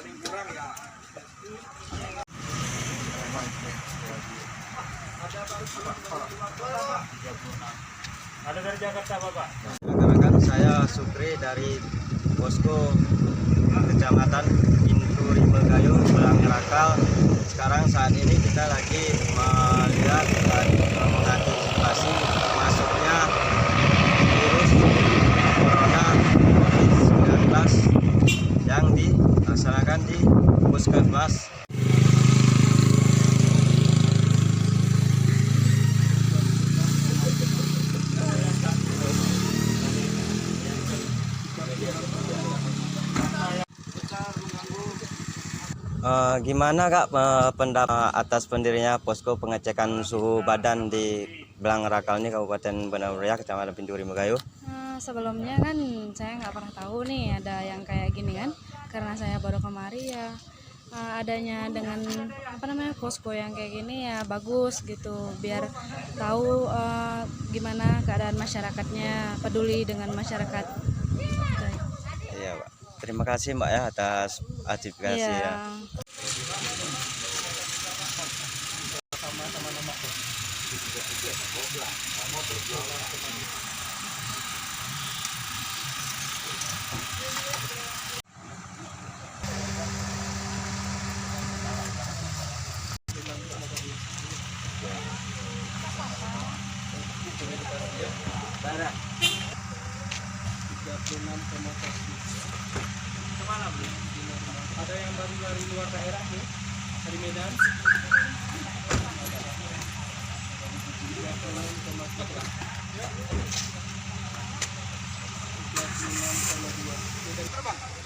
paling kurang ya. Ada dari Jakarta Bapak? Rekan-rekan, saya Supri dari Posko Kecamatan Pintu Rimegayu, Belang Rakal. Sekarang saat ini kita lagi melihat dan mengantisipasi masuknya virus corona COVID-19 yang dilaksanakan di Puskesmas. Gimana Kak pendapat atas pendirinya posko pengecekan suhu badan di Belang Rakal ini, Kabupaten Bandar Raya, Kecamatan Pintu Rimegayu? Sebelumnya kan saya nggak pernah tahu nih ada yang kayak gini kan, karena saya baru kemari ya. Adanya dengan posko yang kayak gini ya bagus gitu, biar tahu gimana keadaan masyarakatnya, peduli dengan masyarakat. Iya Pak, terima kasih Mbak ya atas advokasi ya. Kemana beli? Ada yang baru dari luar daerah nih, dari Medan. Terbang.